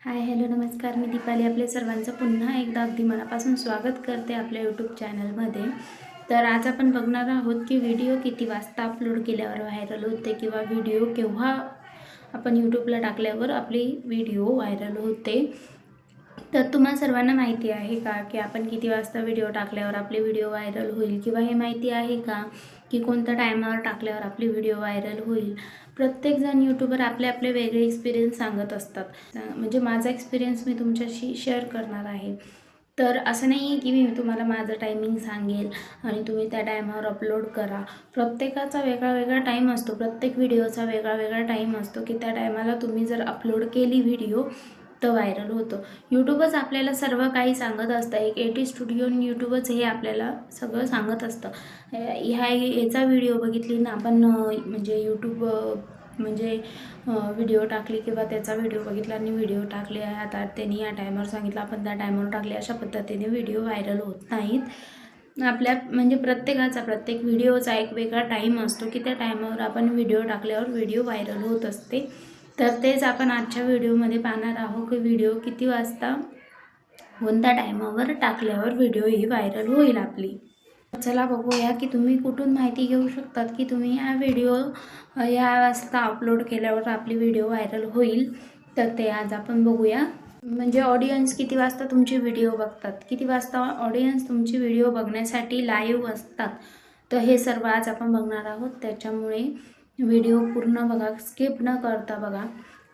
Hi hello नमस्कार, मी दीपाली आपले सर्वांचं पुन्हा एकदा अगदी मनापासून स्वागत करते आपल्या यूट्यूब चॅनलमध्ये। तर आज आपण बघणार आहोत की व्हिडिओ किती वाजता अपलोड केल्यावर व्हायरल होते किंवा व्हिडिओ केव्हा आपण यूट्यूबला टाकल्यावर आपली व्हिडिओ व्हायरल होते। तर तुम्हाला सर्वांना माहिती आहे का की आपण किती वाजता व्हिडिओ टाकल्यावर आपली व्हिडिओ व्हायरल होईल, किंवा हे माहिती आहे का की कोणत्या टायमावर टाकल्यावर आपली व्हिडिओ व्हायरल होईल। प्रत्येकजण यूट्यूबर आपले आपले वेगळे एक्सपिरियन्स सांगत असतात। म्हणजे माझा एक्सपिरियन्स मी तुमच्याशी शेअर करणार आहे। तर असं नाही आहे की मी तुम्हाला माझं टायमिंग सांगेल आणि तुम्ही त्या टायमावर अपलोड करा। प्रत्येकाचा वेगळा वेगळा टाईम असतो, प्रत्येक व्हिडिओचा वेगळा वेगळा टाईम असतो की त्या टायमाला तुम्ही जर अपलोड केली व्हिडिओ तर व्हायरल होतो। यूट्यूबच आपल्याला सर्व काही सांगत असतं, एक एटी स्टुडिओ यूट्यूबच हे आपल्याला सगळं सांगत असतं। याचा व्हिडिओ बघितली ना आपण, म्हणजे यूट्यूब म्हणजे व्हिडिओ टाकली किंवा त्याचा व्हिडिओ बघितला आणि व्हिडिओ टाकले, आता त्यांनी या टायमावर सांगितलं आपण त्या टायमावर टाकले, अशा पद्धतीने व्हिडिओ व्हायरल होत नाहीत। आपल्या म्हणजे प्रत्येक व्हिडिओचा एक वेगळा टाईम असतो की त्या टायमावर आपण व्हिडिओ टाकल्यावर व्हिडिओ व्हायरल होत असते। तर तेच आपण आजच्या व्हिडिओमध्ये पाहणार आहोत की व्हिडिओ किती वाजता कोणत्या टायमावर टाकल्यावर व्हिडिओ ही व्हायरल होईल आपली। चला बघूया की तुम्ही कुठून माहिती घेऊ शकतात की तुम्ही हा व्हिडिओ या वाजता अपलोड केल्यावर आपली व्हिडिओ व्हायरल होईल। तर ते आज आपण बघूया। म्हणजे ऑडियन्स किती वाजता तुमची व्हिडिओ बघतात, किती वाजता ऑडियन्स तुमची व्हिडिओ बघण्यासाठी लाईव्ह असतात, तर हे सर्व आज आपण बघणार आहोत। त्याच्यामुळे व्हिडिओ पूर्ण बघा, स्किप न करता बघा,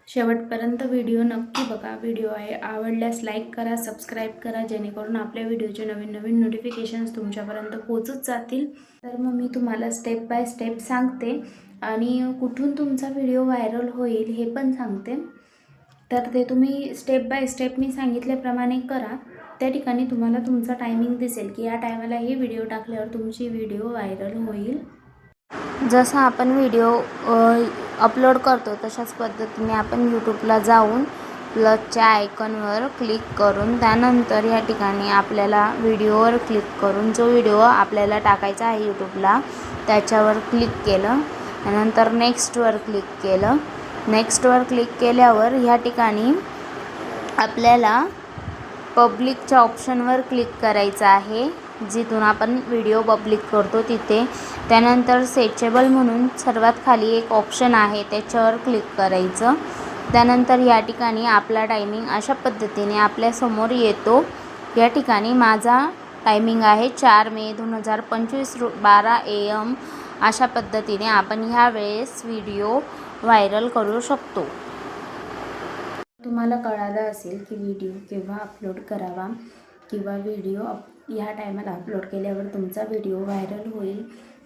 शेवटपर्यंत व्हिडिओ नक्की बघा। व्हिडिओ आवडल्यास लाईक करा, सबस्क्राईब करा, जेणेकरून आपल्या व्हिडिओचे नवीन नवीन नोटिफिकेशन्स तुमच्यापर्यंत पोहोचत जातील। तर मग मी तुम्हाला स्टेप बाय स्टेप सांगते आणि कुठून तुमचा व्हिडिओ व्हायरल होईल हे पण सांगते। तर ते तुम्ही स्टेप बाय स्टेप मी सांगितल्याप्रमाणे करा, त्या ठिकाणी तुम्हाला तुमचा टायमिंग दिसेल की या टायमाला ही व्हिडिओ टाकल्यावर तुमची व्हिडिओ व्हायरल होईल। जसा आपण व्हिडिओ अपलोड करतो तशाच पद्धतीने आपण यूट्यूबला जाऊन प्लसच्या आयकॉनवर क्लिक करून त्यानंतर या ठिकाणी आपल्याला व्हिडिओवर क्लिक करून जो व्हिडिओ आपल्याला टाकायचा आहे यूट्यूबला त्याच्यावर क्लिक केलं, त्यानंतर नेक्स्टवर क्लिक केलं। नेक्स्टवर क्लिक केल्यावर ह्या ठिकाणी आपल्याला पब्लिकच्या ऑप्शनवर क्लिक करायचं आहे, जिथून आपण व्हिडिओ पब्लिक करतो तिथे। त्यानंतर सेचेबल म्हणून सर्वात खाली एक ऑप्शन आहे, त्याच्यावर क्लिक करायचं। त्यानंतर या ठिकाणी आपला टायमिंग अशा पद्धतीने आपल्यासमोर येतो। या ठिकाणी माझा टायमिंग आहे 4 मे 2025 12 AM। अशा पद्धतीने आपण ह्या वेळेस व्हिडिओ व्हायरल करू शकतो। तुम्हाला कळालं असेल की व्हिडिओ केव्हा अपलोड करावा किंवा व्हिडिओ ह्या टायमाला अपलोड केल्यावर तुमचा व्हिडिओ व्हायरल होईल।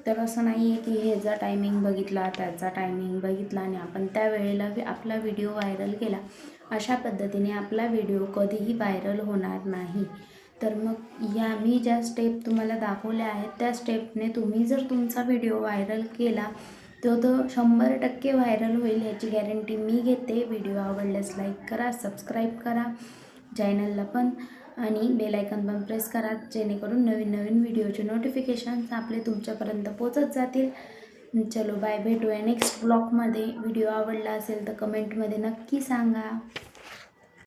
तर असं नाही आहे की ह्याचा टायमिंग बघितला त्याचा टायमिंग बघितला आणि आपण त्या वेळेला आपला व्हिडिओ व्हायरल केला, अशा पद्धतीने आपला व्हिडिओ कधीही व्हायरल होणार नाही। तर मग या मी ज्या स्टेप तुम्हाला दाखवल्या आहेत त्या स्टेपने तुम्ही जर तुमचा व्हिडिओ व्हायरल केला तर तो 100% व्हायरल होईल, ह्याची गॅरंटी मी घेते। व्हिडिओ आवडल्यास लाईक करा, सबस्क्राईब करा चॅनलला पण, आणि बेल आयकॉन पण प्रेस करा, जेणेकरून नवीन नवीन व्हिडिओचे नोटिफिकेशन्स आपले तुमच्यापर्यंत पोहोचत जातील। चलो बाय, भेटूया नेक्स्ट ब्लॉगमध्ये। व्हिडिओ आवडला असेल तर कमेंटमध्ये नक्की सांगा।